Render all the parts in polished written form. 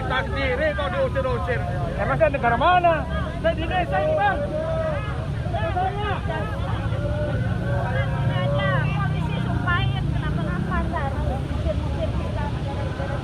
kita sendiri kok diusir-usir. Emang saya negara mana? Saya di desa ini, Bang. Polisi sumpahin kenapa-napa ntar musir-musir kita negara-negara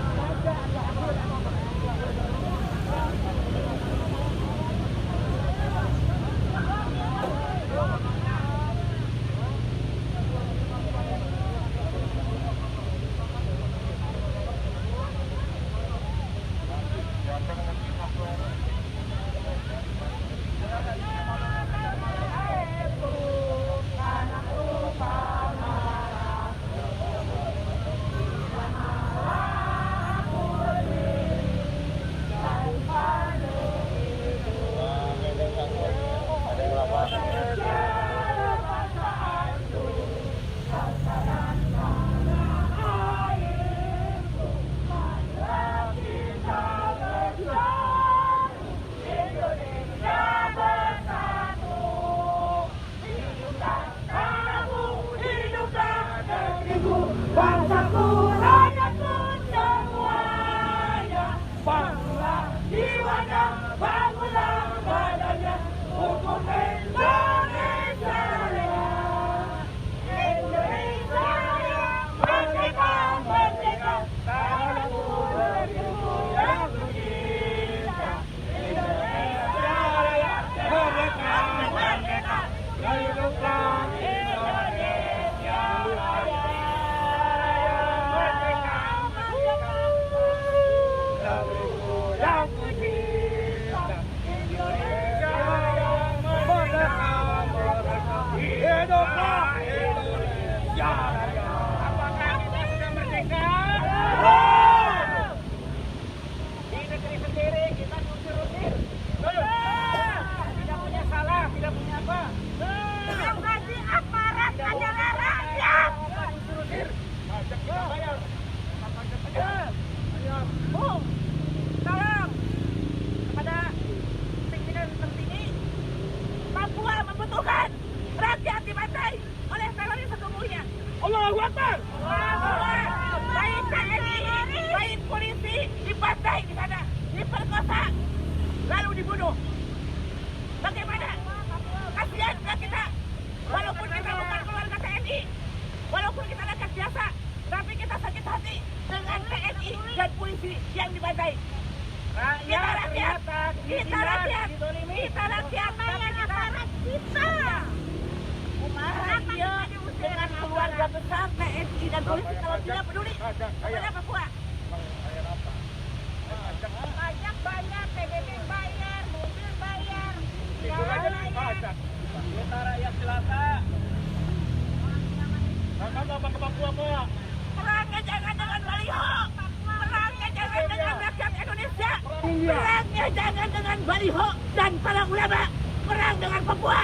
perangnya jangan dengan baliho dan para ulama, perang dengan Papua.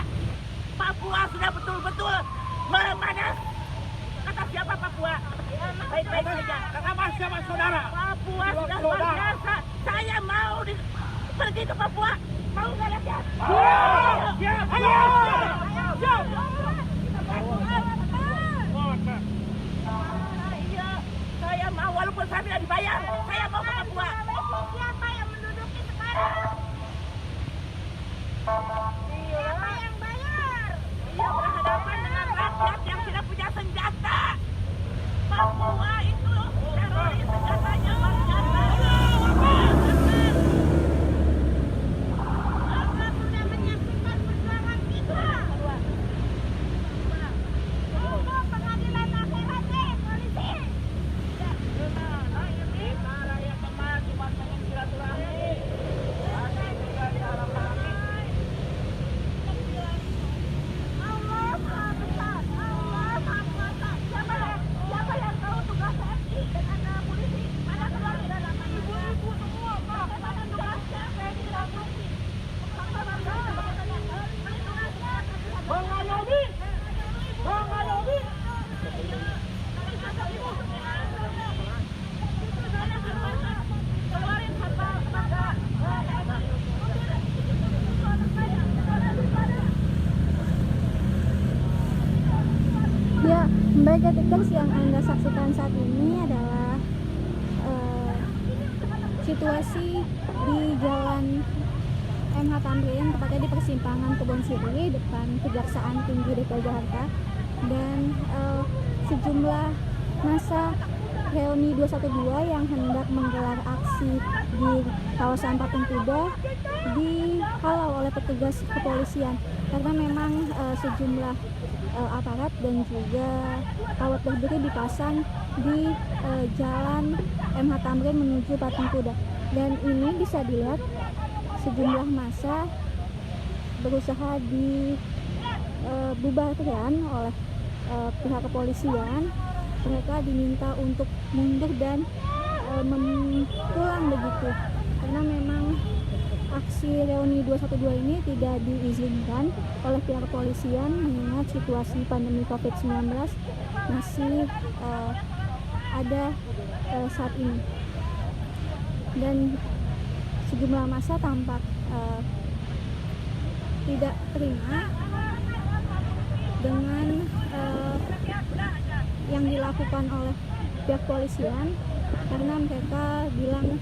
Papua sudah betul-betul memanas. Kata siapa Papua? Baik-baik saja. Kata Mas siapa saudara? Papua sudah luar biasa. Saya mau pergi ke Papua. Mau nggak rakyat? Siap! Iya, saya mau walaupun saya tidak dibayar. Saya mau ke Papua. Siapa yang menduduki sekarang? Siapa yang bayar? Iya, berhadapan dengan rakyat yang tidak punya senjata. Papua itu teroris senjatanya senjata. Apa sudah menyaksikan perjuangan kita? Tunggu pengadilan akhiratnya, polisi. Kita rakyat teman cuma pengen silaturahmi. Ada juga di alam langit. Allah Maha Besar, Allah Maha Kuasa. Siapa yang tahu tugas TNI dengan polisi? Mana keluarga dalam ibu-ibu semua, bagaimana tugasnya TNI dan polisi? Mengayomi! Ya, baik detik yang Anda saksikan saat ini adalah situasi di Jalan MH Tamrin, tepatnya di persimpangan Kebon Siri depan Kejaksaan Tinggi DKI Jakarta, dan sejumlah massa reuni 212 yang hendak menggelar aksi di kawasan Patung Kuda dihalau oleh petugas kepolisian karena memang sejumlah aparat dan juga kawat berdiri dipasang di jalan MH Tamrin menuju Patung Kuda, dan ini bisa dilihat sejumlah massa berusaha dibubarkan oleh pihak kepolisian. Mereka diminta untuk mundur dan pulang begitu, karena memang aksi reuni 212 ini tidak diizinkan oleh pihak kepolisian mengingat situasi pandemi COVID-19 masih ada saat ini, dan sejumlah massa tampak tidak terima dengan yang dilakukan oleh pihak kepolisian, karena mereka bilang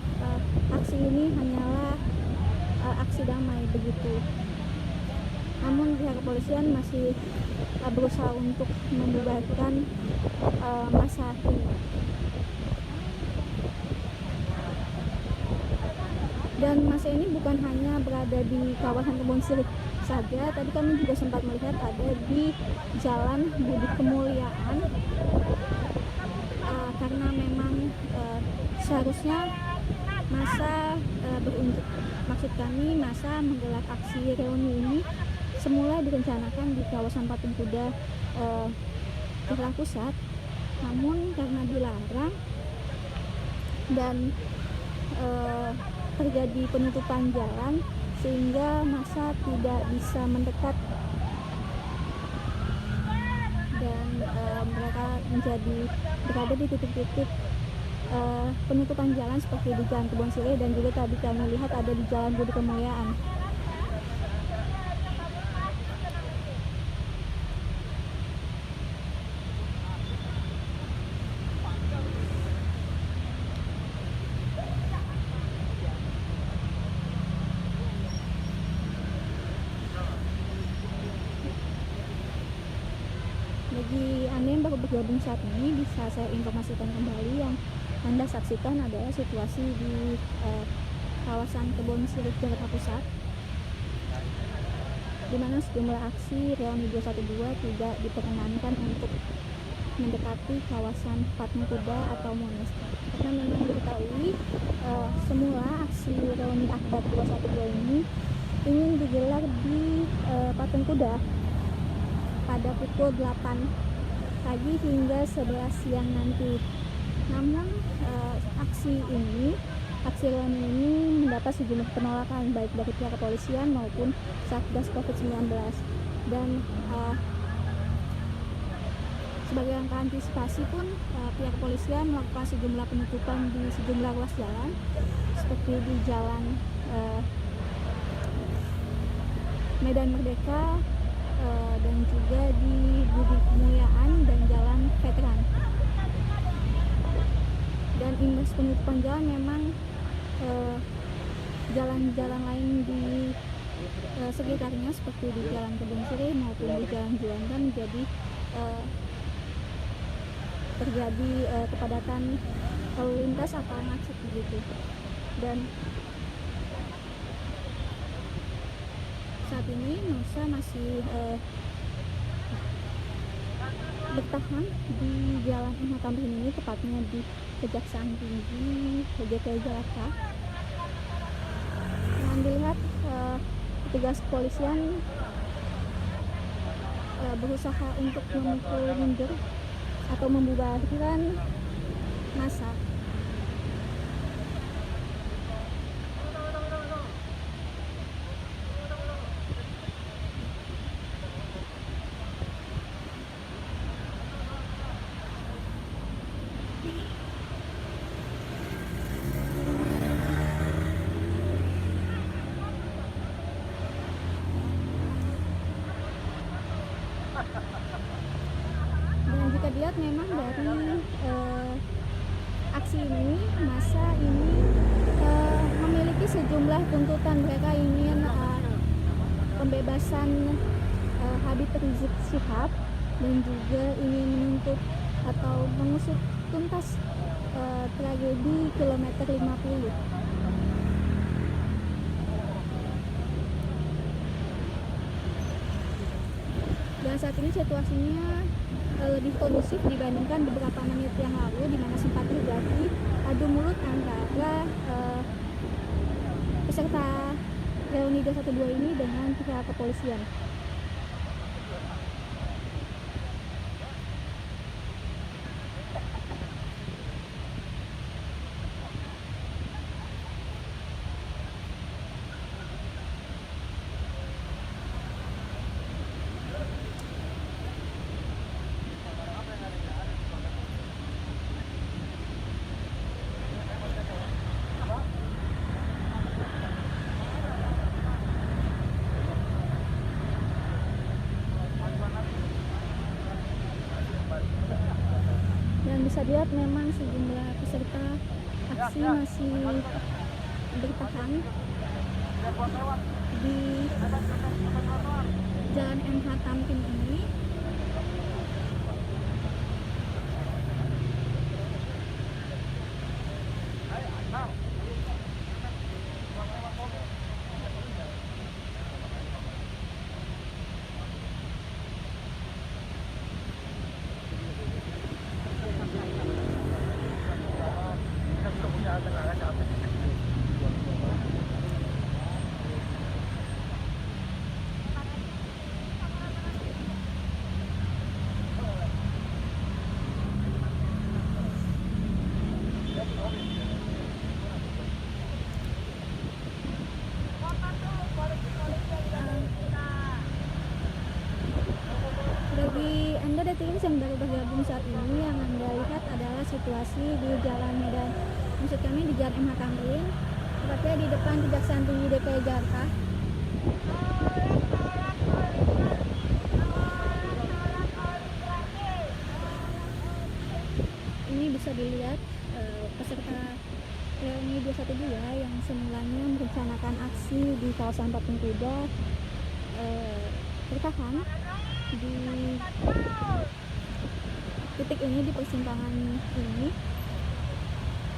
aksi ini hanyalah aksi damai begitu. Namun pihak kepolisian masih berusaha untuk membubarkan massa ini. Dan massa ini bukan hanya berada di kawasan Kebon Sirih saja, tadi kami juga sempat melihat ada di Jalan Budi Kemuliaan, karena memang seharusnya massa berunjuk, maksud kami massa menggelar aksi reuni ini semula direncanakan di kawasan Patung Kuda Jakarta Pusat, namun karena dilarang dan terjadi penutupan jalan sehingga massa tidak bisa mendekat, dan mereka menjadi berada di titik-titik penutupan jalan seperti di Jalan Kebon Sirih, dan juga tadi kami lihat ada di Jalan Budi Kemuliaan. Bagi Anda yang baru bergabung saat ini, bisa saya informasikan kembali yang Anda saksikan adalah situasi di kawasan Kebon Sirih Jakarta Pusat, di mana sejumlah aksi reuni 212 tidak diperkenankan untuk mendekati kawasan Patung Kuda atau Monas, karena memang diketahui semula aksi reuni akbar 212 ini ingin digelar di Patung Kuda pada pukul 8 pagi hingga 11 siang nanti. Namun aksi reuni ini mendapat sejumlah penolakan baik dari pihak kepolisian maupun Satgas COVID-19, dan sebagai langkah antisipasi pun pihak kepolisian melakukan sejumlah penutupan di sejumlah ruas jalan seperti di Jalan Medan Merdeka, dan juga di Budi Kemuliaan dan Jalan Veteran. Dan imbas penutupan jalan memang jalan-jalan lain di sekitarnya seperti di Jalan Kebon Sirih maupun di Jalan Juanda menjadi terjadi kepadatan lalu lintas atau macet begitu. Dan saat ini massa masih bertahan di Jalan MH Tamrin ini, tepatnya di Kejaksaan Tinggi DKI Jakarta. Dan dilihat petugas kepolisian berusaha untuk memukul mundur atau membubarkan massa. Dan jika dilihat memang dari aksi ini, massa ini sejumlah tuntutan. Mereka ingin pembebasan Habib Rizik Syihab dan juga ingin menuntut atau mengusut tuntas tragedi kilometer 50. Dan saat ini situasinya lebih kondusif dibandingkan beberapa menit yang lalu, di mana sempat terjadi adu mulut antara peserta reuni 212 ini dengan pihak kepolisian. Dan bisa dilihat memang sejumlah peserta aksi masih bertahan di Jalan MH Tamrin ini. Bagi Anda Detikers yang baru bergabung saat ini, yang Anda lihat adalah situasi di Jalan Medan, maksud kami di Jalan MH Tamrin, tepatnya di depan Kejaksaan Tinggi DKI Jakarta. Ini bisa dilihat peserta reuni 212 yang semulanya merencanakan aksi di kawasan Patung Kuda bertahan di titik ini, di persimpangan ini,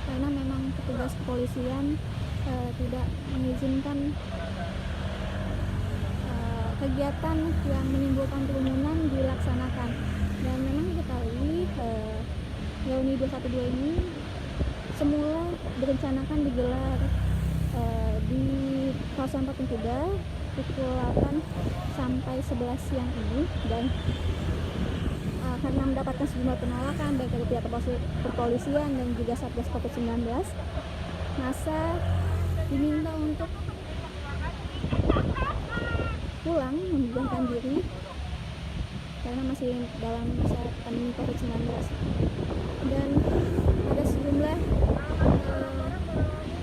karena memang petugas kepolisian tidak mengizinkan kegiatan yang menimbulkan kerumunan dilaksanakan. Dan memang diketahui reuni 212 ini semula direncanakan digelar di kawasan Patung Kuda pukul 8 sampai 11 siang ini, dan karena mendapatkan sejumlah penolakan baik dari pihak kepolisian dan juga Satgas Covid-19, masa diminta untuk pulang membubarkan diri karena masih dalam masa pandemi Covid-19. Dan ada sejumlah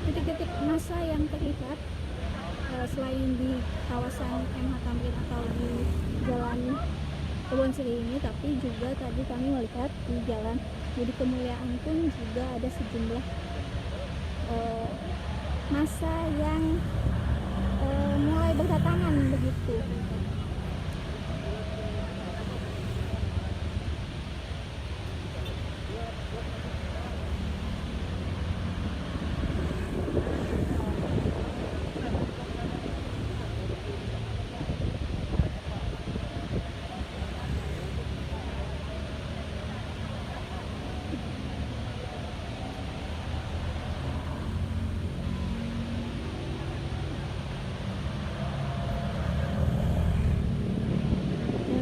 titik-titik massa yang terlihat selain di kawasan MH Tamrin atau di Jalan Kebon Siri ini, tapi juga tadi kami melihat di Jalan Budi Kemuliaan pun juga ada sejumlah massa yang mulai berdatangan begitu.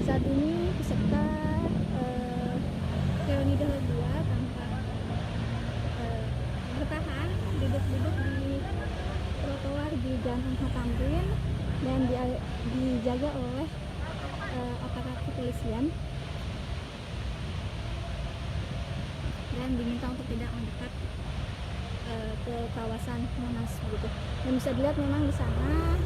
Saat ini peserta reuni 2 tampak bertahan duduk-duduk di trotoar di Jalan MH Tamrin dan dijaga oleh aparat kepolisian dan diminta untuk tidak mendekat ke kawasan Monas begitu. Dan bisa dilihat memang di sana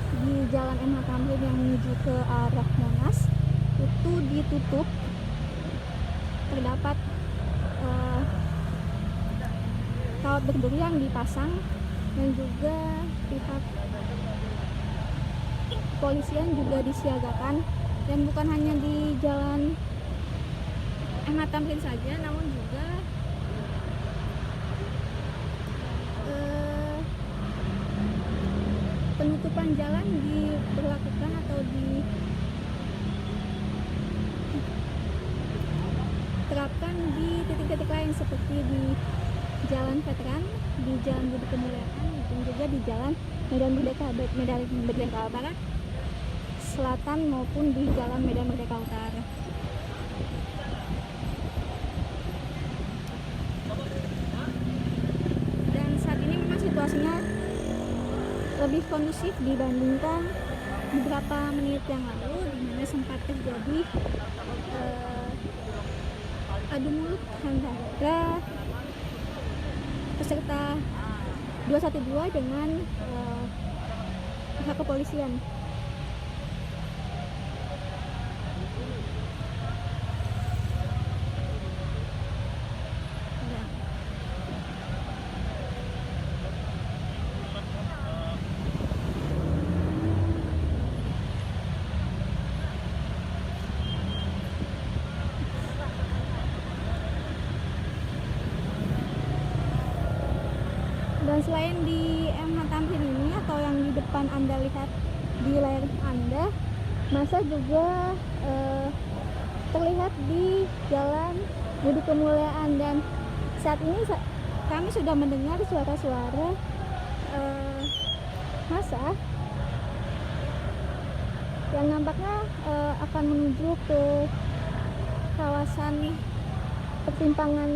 di Jalan MH Tamrin yang menuju ke arah Monas itu ditutup, terdapat kawat berduri yang dipasang dan juga pihak kepolisian juga disiagakan, dan bukan hanya di Jalan MH Tamrin saja, namun juga penutupan jalan diberlakukan atau diterapkan di titik-titik lain seperti di Jalan Veteran, di Jalan Budi Kemuliaan, dan juga di Jalan Medan Merdeka Barat Selatan maupun di Jalan Medan Merdeka Utara. Dan saat ini memang situasinya lebih kondusif dibandingkan beberapa menit yang lalu, di mana sempat terjadi adu mulut antara peserta 212 dengan pihak kepolisian. Dan selain di MH Tamrin ini atau yang di depan Anda lihat di layar Anda, masa juga terlihat di Jalan Budi Kemuliaan, dan saat ini kami sudah mendengar suara-suara masa yang nampaknya akan menuju ke kawasan persimpangan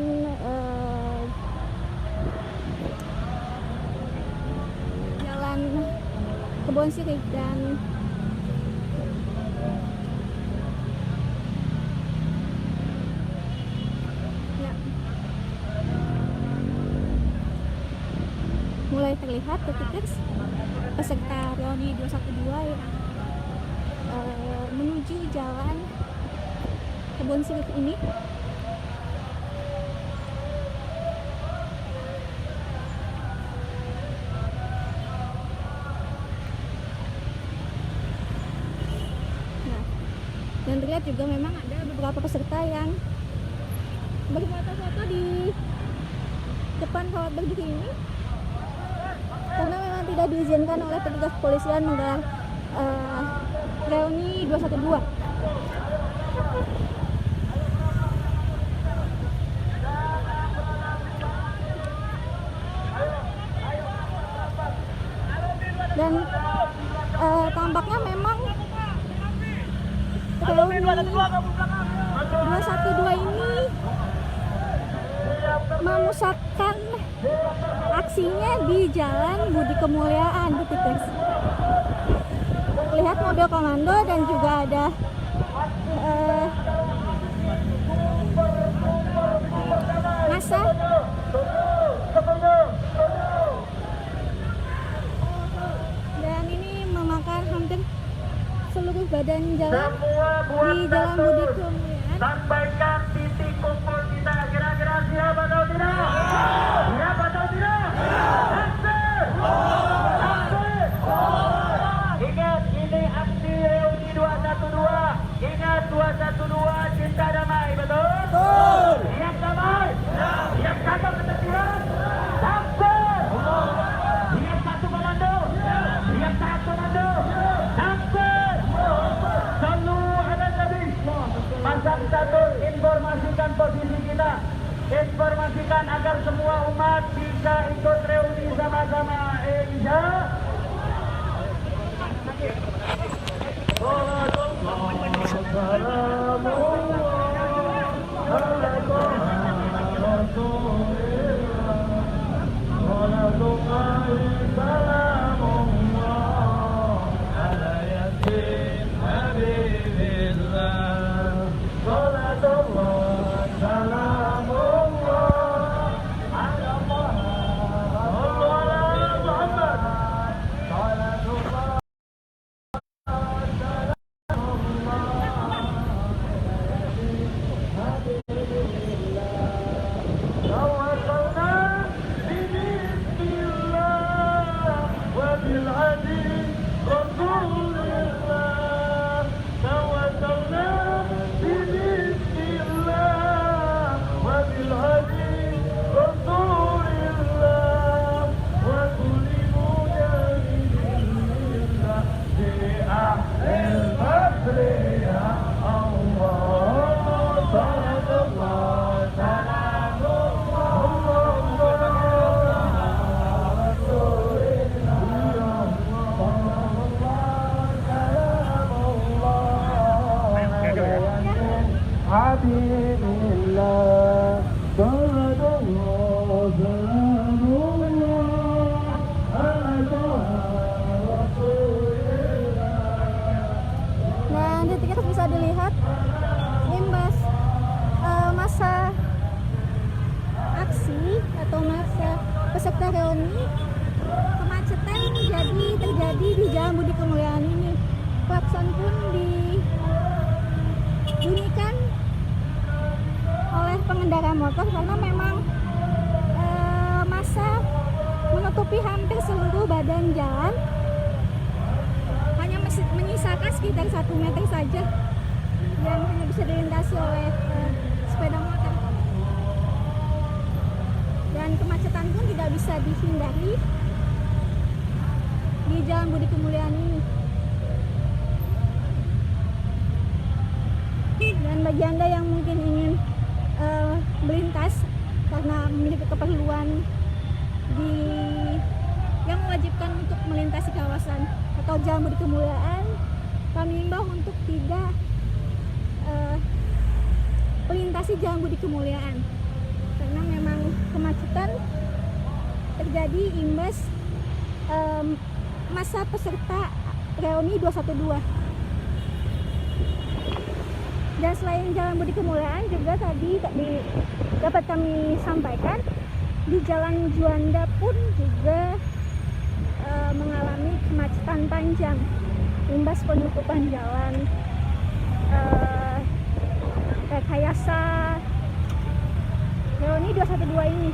Kebon Sirih, dan ya, mulai terlihat ketika peserta reuni 212 yang menuju Jalan Kebon Sirih ini. Dan terlihat juga memang ada beberapa peserta yang berfoto-foto di depan kawat berdiri ini, karena memang tidak diizinkan oleh petugas kepolisian menggelar reuni 212. Dan tampaknya memang reuni 212 ini memusatkan aksinya di Jalan Budi Kemuliaan, titik. Lihat mobil komando dan juga ada massa. Dan ini memakan hampir seluruh badan jalan di Jalan Budi Kemuliaan. Sampaikan titik kumpul kita, kira-kira siap atau tidak? Siap atau tidak? Ingat, ini aksi reuni 212. Ingat, 212 cinta damai, betul? Betul. Siap damai? Siap cakap ketertiban? Sampai. Siap satu komando? Siap satu komando? Sampai. Selalu ada tadi. Pasang satu, informasikan posisi kita. Informasikan agar semua umat bisa ikut reuni sama-sama. Indonesia. peserta reuni, kemacetan terjadi di Jalan Budi Kemuliaan ini. Klakson pun dibunyikan oleh pengendara motor karena memang massa menutupi hampir seluruh badan jalan, hanya menyisakan sekitar 1 meter saja yang hanya bisa dilintasi oleh sepeda motor, dan kemacetan pun tidak bisa dihindari di Jalan Budi Kemuliaan ini. Dan bagi Anda yang mungkin ingin melintas karena memiliki keperluan yang mewajibkan untuk melintasi kawasan atau Jalan Budi Kemuliaan, kami imbau untuk tidak melintasi Jalan Budi Kemuliaan karena memang kemacetan terjadi imbas masa peserta reuni 212. Dan selain Jalan Budi Kemuliaan juga tadi dapat kami sampaikan di Jalan Juanda pun juga mengalami kemacetan panjang imbas penutupan jalan rekayasa reuni 212 ini.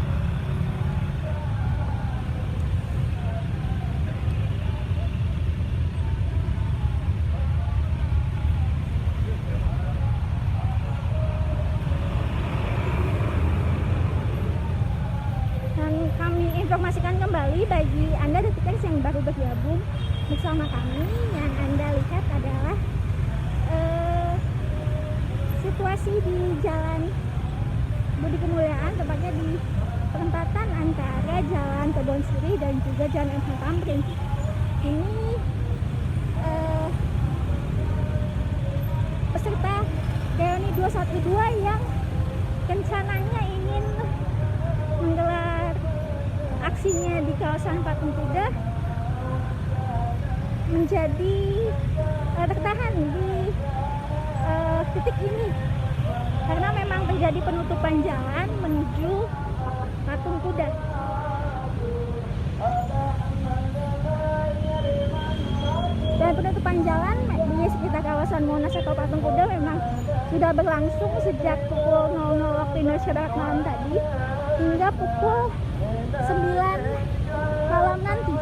Informasikan kembali bagi Anda detikers yang baru bergabung bersama kami, yang Anda lihat adalah situasi di Jalan Budi Kemuliaan, tepatnya di perempatan antara Jalan Kebonsiri dan juga Jalan MH Tamrin. Ini peserta reuni 212 yang rencananya ingin menggelar aksinya di kawasan Patung Kuda menjadi tertahan di titik ini karena memang terjadi penutupan jalan menuju Patung Kuda. Dan penutupan jalan di sekitar kawasan Monas atau Patung Kuda memang sudah berlangsung sejak pukul 00 waktu Indonesia Barat malam tadi hingga pukul 9 malam nanti.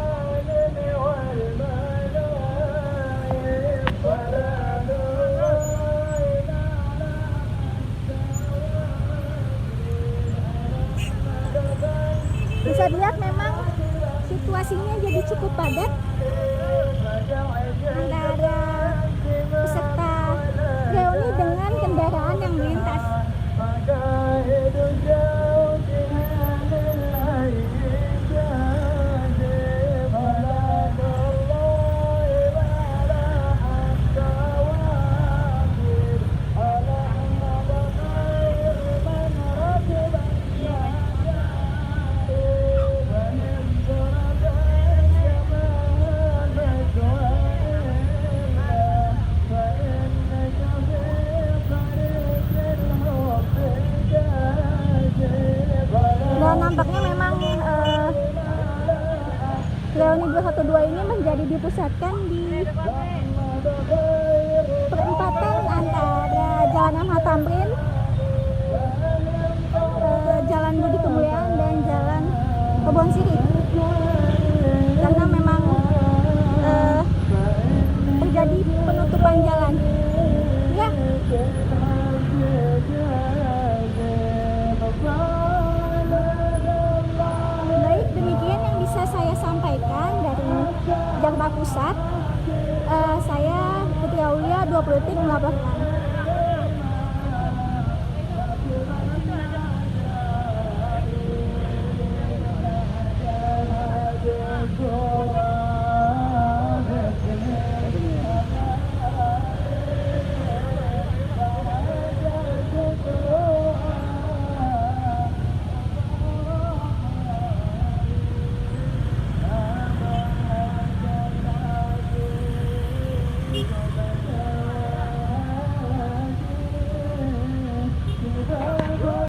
Bisa dilihat memang situasinya jadi cukup padat antara peserta reuni dengan kendaraan yang melintas. Nampaknya memang reuni 212 ini menjadi dipusatkan di perempatan antara Jalan MH Tamrin, Jalan Budi Kemuliaan dan Jalan Kebonsiri, karena memang terjadi penutupan jalan. Ya. Demikian yang bisa saya sampaikan dari Jakarta Pusat. Saya Putri Aulia 20 detik melaporkan.